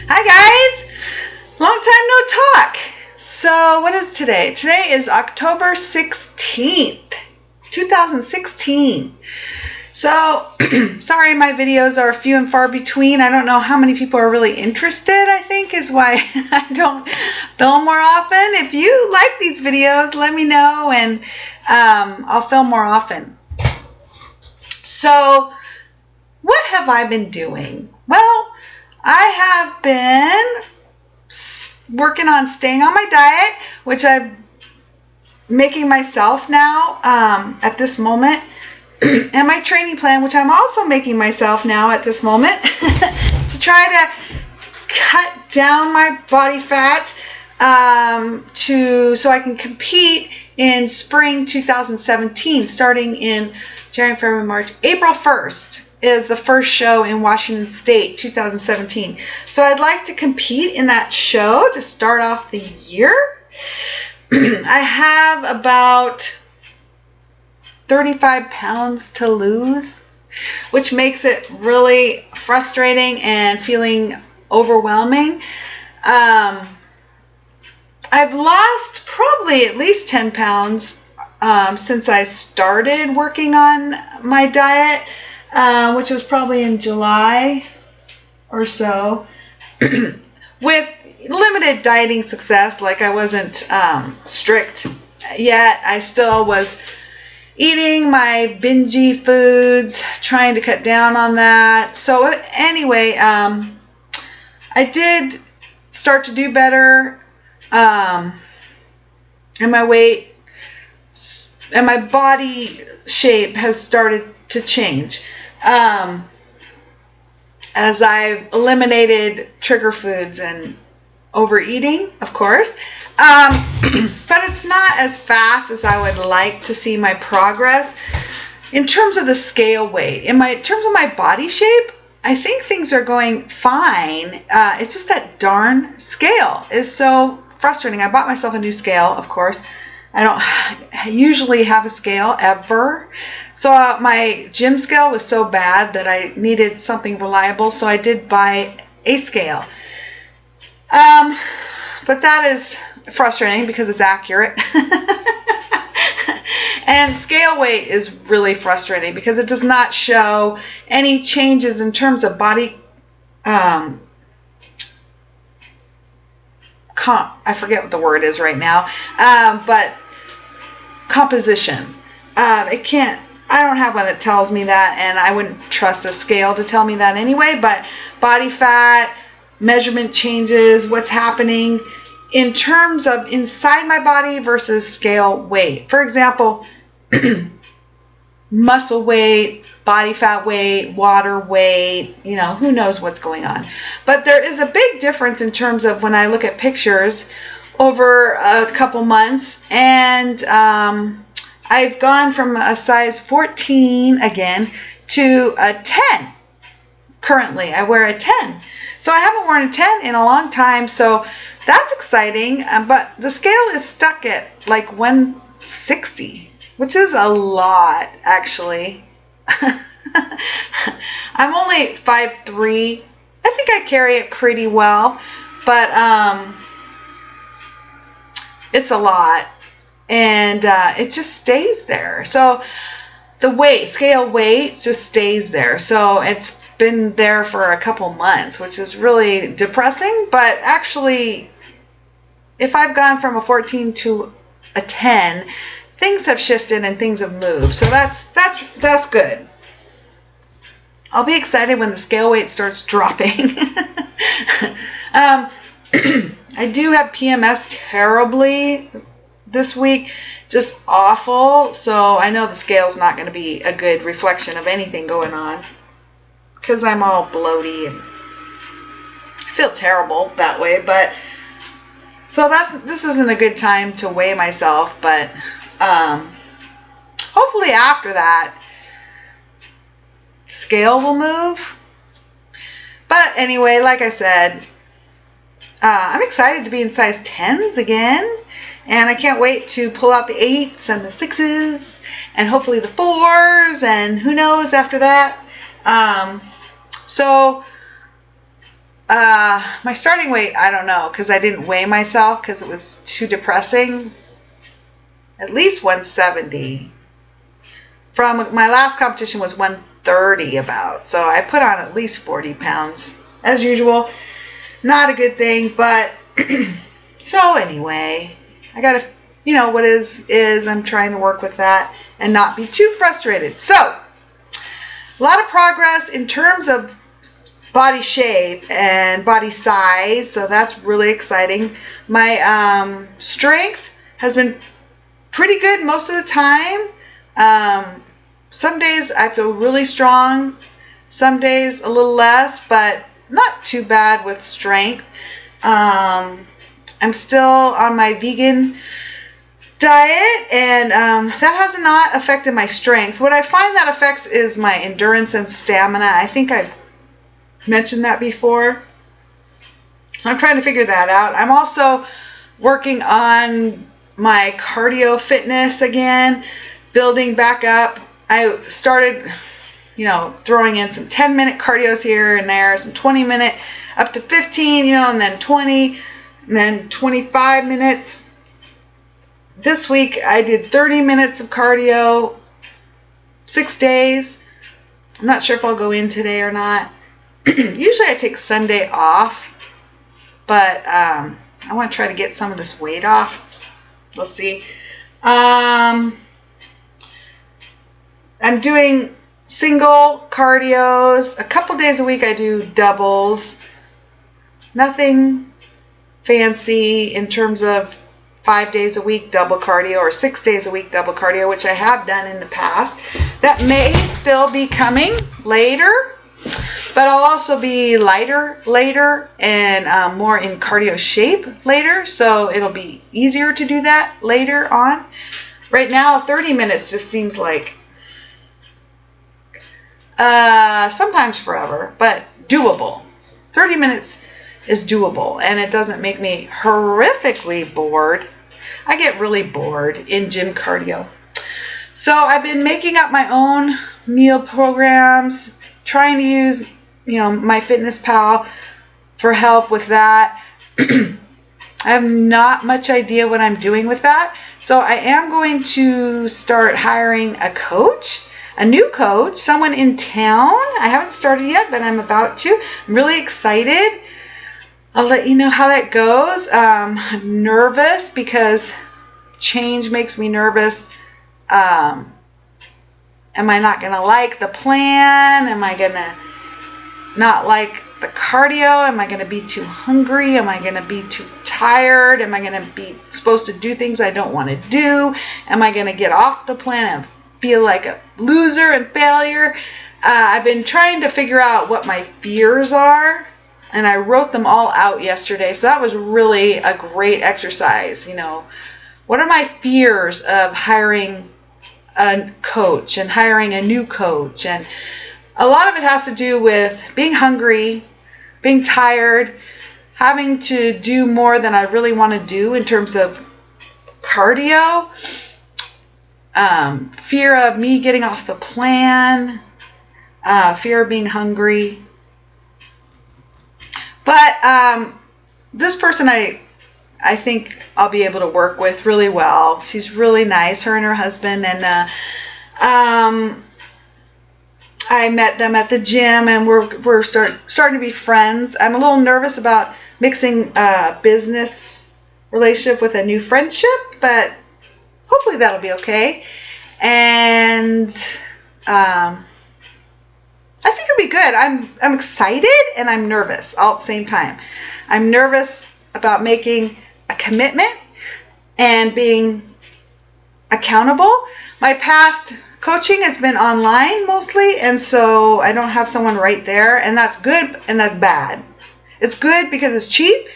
Hi guys! Long time no talk. So what is today? Today is October 16th, 2016. So, sorry my videos are few and far between. I don't know how many people are really interested, I think is why I don't film more often. If you like these videos, let me know and I'll film more often. So, what have I been doing? Well, I have been working on staying on my diet, which I'm making myself now at this moment, and my training plan, which I'm also making myself now at this moment, to try to cut down my body fat so I can compete in spring 2017, starting in January, February, March. April 1st is the first show in Washington State, 2017. So I'd like to compete in that show to start off the year. I have about 35 pounds to lose, which makes it really frustrating and feeling overwhelming. I've lost probably at least 10 pounds since I started working on my diet, which was probably in July or so, with limited dieting success. Like I wasn't strict yet. I still was eating my bingey foods, trying to cut down on that. So anyway, I did start to do better, and my weight and my body shape has started to change as I've eliminated trigger foods and overeating, of course. But it's not as fast as I would like to see my progress in terms of the scale weight. In terms of my body shape, I think things are going fine. It's just that darn scale is so frustrating. I bought myself a new scale, of course. I don't usually have a scale ever. So my gym scale was so bad that I needed something reliable. So I did buy a scale. But that is frustrating because it's accurate. And scale weight is really frustrating because it does not show any changes in terms of body I forget what the word is right now, but composition. I don't have one that tells me that, and I wouldn't trust a scale to tell me that anyway, but body fat, measurement changes, what's happening in terms of inside my body versus scale weight. For example, muscle weight, body fat weight, water weight, who knows what's going on. But there is a big difference in terms of when I look at pictures over a couple months, and I've gone from a size 14 again to a 10. Currently, I wear a 10. So I haven't worn a 10 in a long time, so that's exciting. But the scale is stuck at like 160, which is a lot, actually. I'm only 5'3". I think I carry it pretty well, but it's a lot, and it just stays there. So the scale weight just stays there. So it's been there for a couple months, which is really depressing. But actually, if I've gone from a 14 to a 10, things have shifted and things have moved. So that's good. I'll be excited when the scale weight starts dropping. I do have PMS terribly this week, just awful. So I know the scale's not going to be a good reflection of anything going on, because I'm all bloaty and I feel terrible that way. But so this isn't a good time to weigh myself, but hopefully after that scale will move. But anyway, like I said, I'm excited to be in size 10s again, and I can't wait to pull out the 8s and the 6s and hopefully the 4s, and who knows after that. So My starting weight, I don't know, because I didn't weigh myself because it was too depressing. At least 170. From my last competition was 130 about. So I put on at least 40 pounds. As usual, not a good thing, but so anyway, I gotta, what is, I'm trying to work with that and not be too frustrated. So, a lot of progress in terms of body shape and body size, so that's really exciting. My strength has been pretty good most of the time. Some days I feel really strong, some days a little less, but not too bad with strength. I'm still on my vegan diet, and that has not affected my strength. What I find that affects is my endurance and stamina. I think I've mentioned that before. I'm trying to figure that out. I'm also working on my cardio fitness again, building back up. I started, throwing in some 10-minute cardios here and there, some 20-minute, up to 15, and then 20, and then 25 minutes. This week I did 30 minutes of cardio, 6 days. I'm not sure if I'll go in today or not. Usually I take Sunday off, but I want to try to get some of this weight off. We'll see. I'm doing single cardios. A couple days a week I do doubles. Nothing fancy in terms of 5 days a week double cardio or 6 days a week double cardio, which I have done in the past. That may still be coming later, but I'll also be lighter later and more in cardio shape later, so it'll be easier to do that later on. Right now, 30 minutes just seems like sometimes forever, but doable. 30 minutes is doable, and it doesn't make me horrifically bored. I get really bored in gym cardio. So I've been making up my own meal programs, trying to use, MyFitnessPal for help with that. I have not much idea what I'm doing with that. So I am going to start hiring a coach, a new coach, someone in town. I haven't started yet, but I'm about to. I'm really excited. I'll let you know how that goes. I'm nervous because change makes me nervous. Am I not going to like the plan? Am I going to not like the cardio? Am I going to be too hungry? Am I going to be too tired? Am I going to be supposed to do things I don't want to do? Am I going to get off the plan and feel like a loser and failure? I've been trying to figure out what my fears are, and I wrote them all out yesterday, so that was really a great exercise. What are my fears of hiring a coach and hiring a new coach? And a lot of it has to do with being hungry, being tired, having to do more than I really want to do in terms of cardio, fear of me getting off the plan, fear of being hungry. But this person I think I'll be able to work with really well. She's really nice, her and her husband, and I met them at the gym, and we're starting to be friends. I'm a little nervous about mixing a business relationship with a new friendship, but hopefully that'll be okay. And I think it'll be good. I'm excited and I'm nervous all at the same time. I'm nervous about making a commitment and being accountable. My past coaching has been online mostly, and so I don't have someone right there, and that's good and that's bad. It's good because it's cheap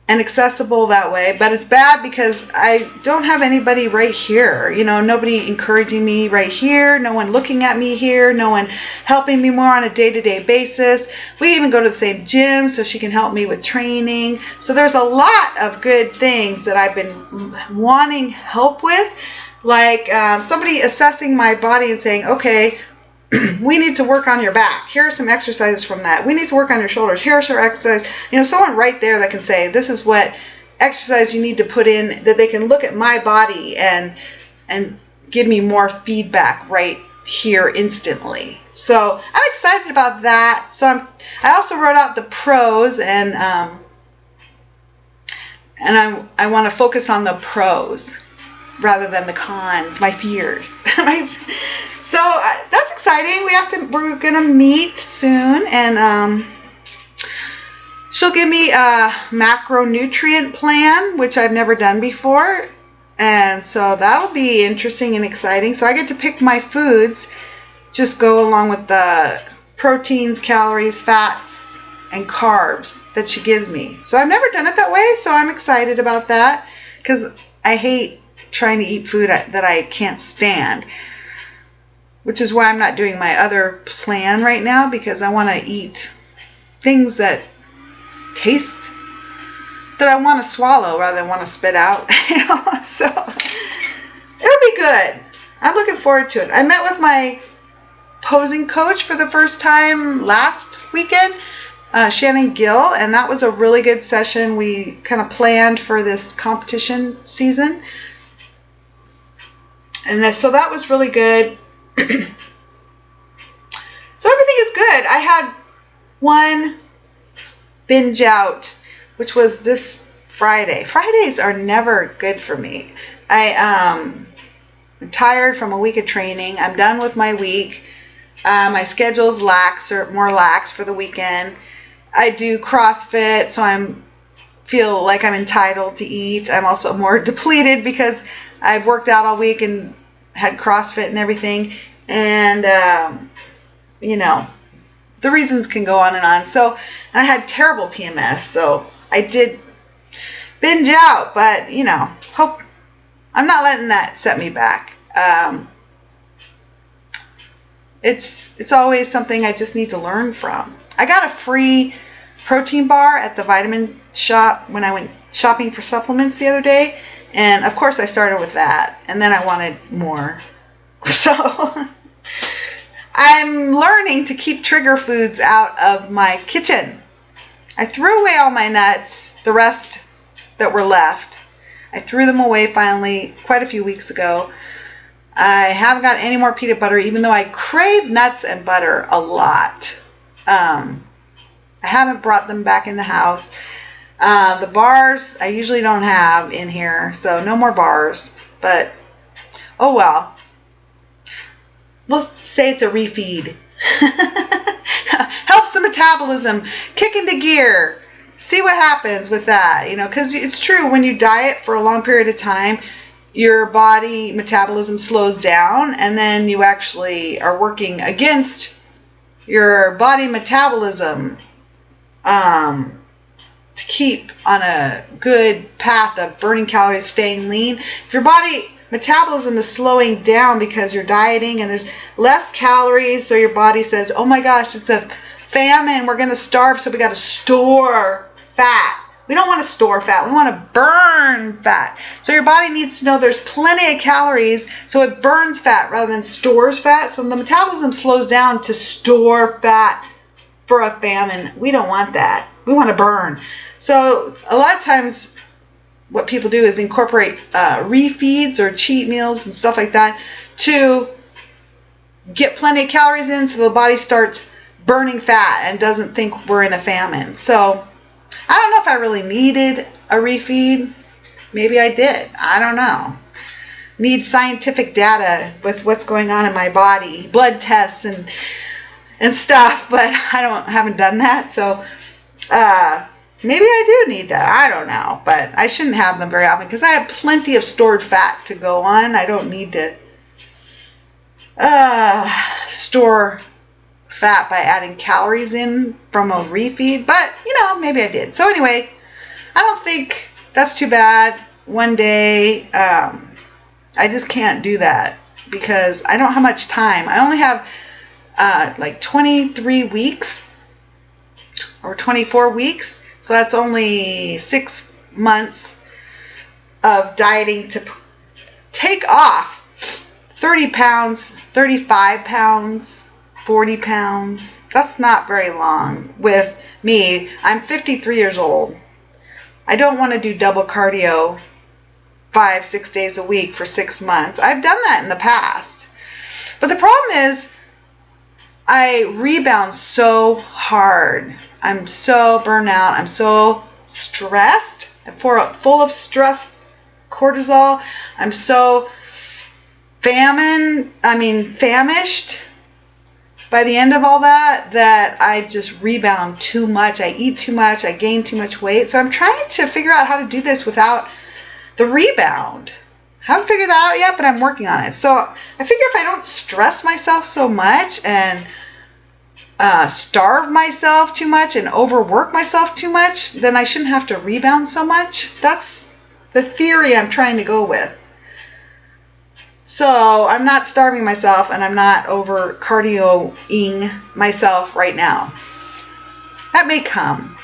and accessible that way, but it's bad because I don't have anybody right here. Nobody encouraging me right here, no one looking at me here, no one helping me more on a day-to-day basis. We even go to the same gym, so she can help me with training. So there's a lot of good things that I've been wanting help with, like somebody assessing my body and saying, okay, we need to work on your back. Here are some exercises from that. We need to work on your shoulders. Here's your exercise. Someone right there that can say, this is what exercise you need to put in, that they can look at my body and give me more feedback right here instantly. So I'm excited about that. So I also wrote out the pros, and I want to focus on the pros rather than the cons, my fears. So that's exciting. We're gonna meet soon, and she'll give me a macronutrient plan, which I've never done before, and so that'll be interesting and exciting. So I get to pick my foods, just go along with the proteins, calories, fats, and carbs that she gives me. So I've never done it that way, so I'm excited about that, because I hate trying to eat food that I can't stand, which is why I'm not doing my other plan right now, because I want to eat things that taste, that I want to swallow rather than want to spit out. So it'll be good. I'm looking forward to it. I met with my posing coach for the first time last weekend, Shannon Gill, and that was a really good session. We kind of planned for this competition season, and so that was really good. So everything is good. I had one binge out, which was this Friday. Fridays are never good for me. I'm tired from a week of training. I'm done with my week. My schedule's more lax for the weekend. I do CrossFit, so feel like I'm entitled to eat. I'm also more depleted because I've worked out all week and had CrossFit and everything. And, the reasons can go on and on. So I had terrible PMS, so I did binge out, but, hope I'm not letting that set me back. It's always something I just need to learn from. I got a free protein bar at the vitamin shop when I went shopping for supplements the other day, and of course I started with that, and then I wanted more. So I'm learning to keep trigger foods out of my kitchen. I threw away all my nuts, the rest that were left. I threw them away finally quite a few weeks ago. I haven't got any more peanut butter, even though I crave nuts and butter a lot. I haven't brought them back in the house. The bars I usually don't have in here, so no more bars. But, oh well. We'll say it's a refeed. Helps the metabolism kick into gear. See what happens with that, because it's true, when you diet for a long period of time, your body metabolism slows down, and then you actually are working against your body metabolism to keep on a good path of burning calories, staying lean. If your body metabolism is slowing down because you're dieting and there's less calories, so your body says, oh my gosh, it's a famine, we're going to starve, so we got to store fat. We don't want to store fat, we want to burn fat. So your body needs to know there's plenty of calories, so it burns fat rather than stores fat. So the metabolism slows down to store fat for a famine. We don't want that. We want to burn. So a lot of times what people do is incorporate refeeds or cheat meals and stuff like that to get plenty of calories in, so the body starts burning fat and doesn't think we're in a famine. So I don't know if I really needed a refeed. Maybe I did. I don't know. Need scientific data with what's going on in my body, blood tests and stuff, but I haven't done that. So maybe I do need that. I don't know, but I shouldn't have them very often because I have plenty of stored fat to go on. I don't need to store fat by adding calories in from a refeed, but maybe I did. So anyway, I don't think that's too bad. One day, I just can't do that because I don't have much time. I only have like 23 weeks or 24 weeks, so that's only 6 months of dieting to take off 30 pounds, 35 pounds, 40 pounds. That's not very long. With me, I'm 53 years old. I don't want to do double cardio 5-6 days a week for 6 months. I've done that in the past. But the problem is I rebound so hard. I'm so burnt out. I'm so stressed. I'm full of stress, cortisol. I'm so famished by the end of all that I just rebound too much. I eat too much. I gain too much weight. So I'm trying to figure out how to do this without the rebound. I haven't figured that out yet, but I'm working on it. So I figure if I don't stress myself so much and starve myself too much and overwork myself too much, then I shouldn't have to rebound so much. That's the theory I'm trying to go with. So I'm not starving myself and I'm not over cardioing myself right now. That may come.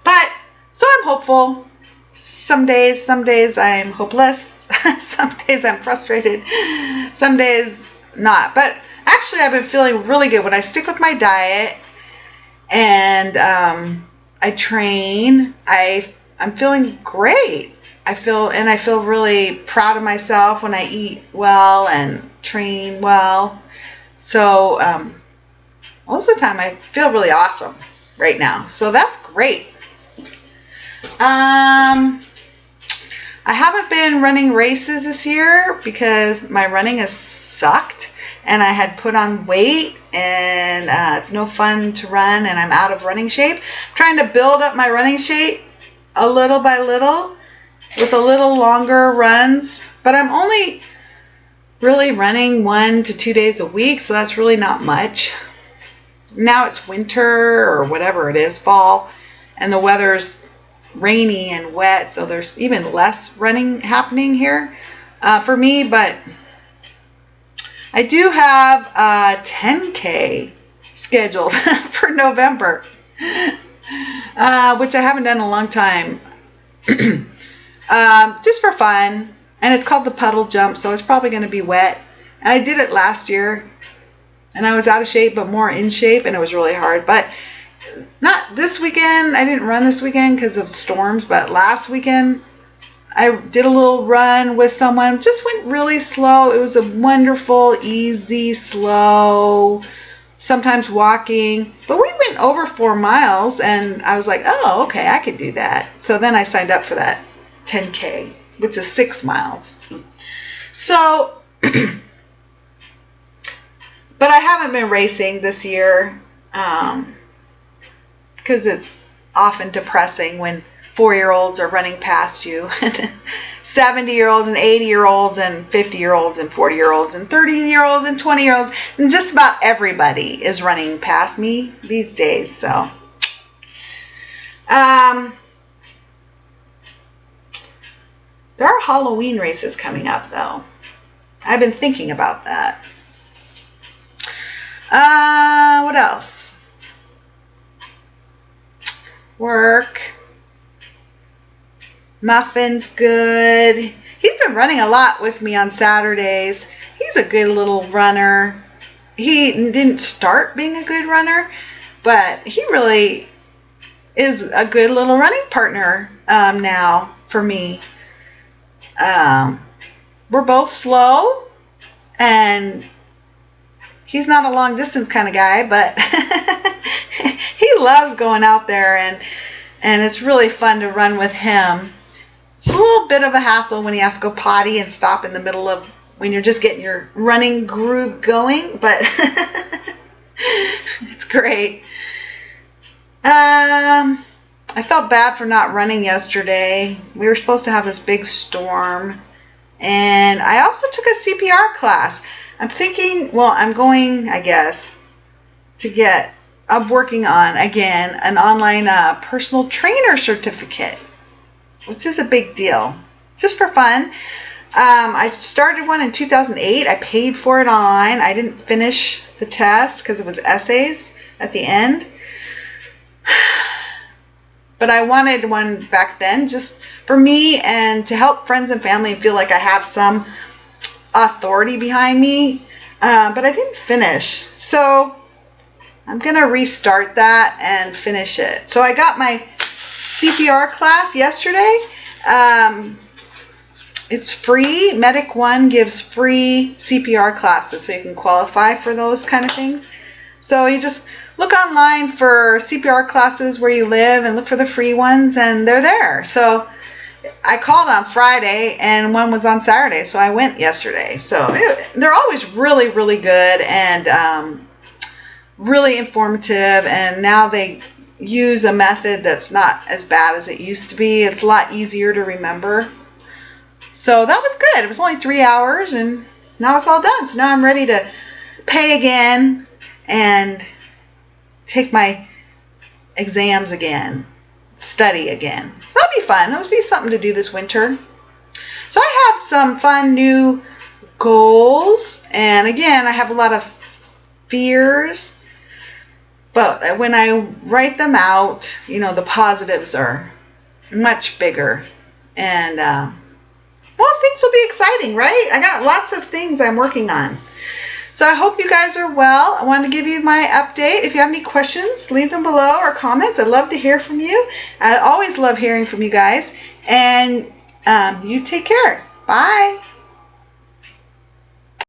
But, so I'm hopeful. Some days I'm hopeless. Some days I'm frustrated. Some days not. But actually I've been feeling really good when I stick with my diet and I train. I'm feeling great. I feel really proud of myself when I eat well and train well. So most of the time I feel really awesome right now. So that's great. I haven't been running races this year because my running has sucked and I had put on weight and it's no fun to run and I'm out of running shape. I'm trying to build up my running shape a little by little with a little longer runs, but I'm only really running 1 to 2 days a week, so that's really not much. Now it's winter or whatever it is, fall, and the weather's rainy and wet, so there's even less running happening here for me, but I do have a 10K scheduled for November, which I haven't done in a long time. Just for fun, and it's called the puddle jump, so it's probably going to be wet. And I did it last year, and I was out of shape, but more in shape, and it was really hard. But not this weekend. I didn't run this weekend because of storms, but last weekend I did a little run with someone. Just went really slow. It was a wonderful, easy, slow, sometimes walking, but we went over 4 miles, and I was like, oh, okay, I could do that. So then I signed up for that 10K, which is 6 miles. So, but I haven't been racing this year because it's often depressing when 4-year-olds are running past you, 70-year-olds and 80-year-olds and 50-year-olds and 40-year-olds and 30-year-olds and 20-year-olds, and just about everybody is running past me these days. So, there are Halloween races coming up, though. I've been thinking about that. What else? Work. Muffin's good. He's been running a lot with me on Saturdays. He's a good little runner. He didn't start being a good runner, but he really is a good little running partner now for me. We're both slow, and he's not a long distance kind of guy, but he loves going out there, and it's really fun to run with him. It's a little bit of a hassle when he has to go potty and stop in the middle of when you're just getting your running groove going, but it's great. I felt bad for not running yesterday. We were supposed to have this big storm, and I also took a CPR class. I'm thinking, well, I'm going, I guess, I'm working on, again, an online personal trainer certificate, which is a big deal, just for fun. I started one in 2008. I paid for it online. I didn't finish the test because it was essays at the end. But I wanted one back then just for me and to help friends and family feel like I have some authority behind me. but I didn't finish. So I'm going to restart that and finish it. So I got my CPR class yesterday. It's free. Medic One gives free CPR classes, so you can qualify for those kind of things. So you just look online for CPR classes where you live and look for the free ones, and they're there. So I called on Friday, and one was on Saturday, so I went yesterday. So they're always really, really good and really informative, and now they use a method that's not as bad as it used to be. It's a lot easier to remember. So that was good. It was only 3 hours, and now it's all done. So now I'm ready to pay again and take my exams again, study again. So that'll be fun. That'll be something to do this winter. So I have some fun new goals, and again, I have a lot of fears, but when I write them out, you know, the positives are much bigger, and well, things will be exciting, right? I got lots of things I'm working on. So I hope you guys are well. I wanted to give you my update. If you have any questions, leave them below or comments. I'd love to hear from you. I always love hearing from you guys. And you take care. Bye.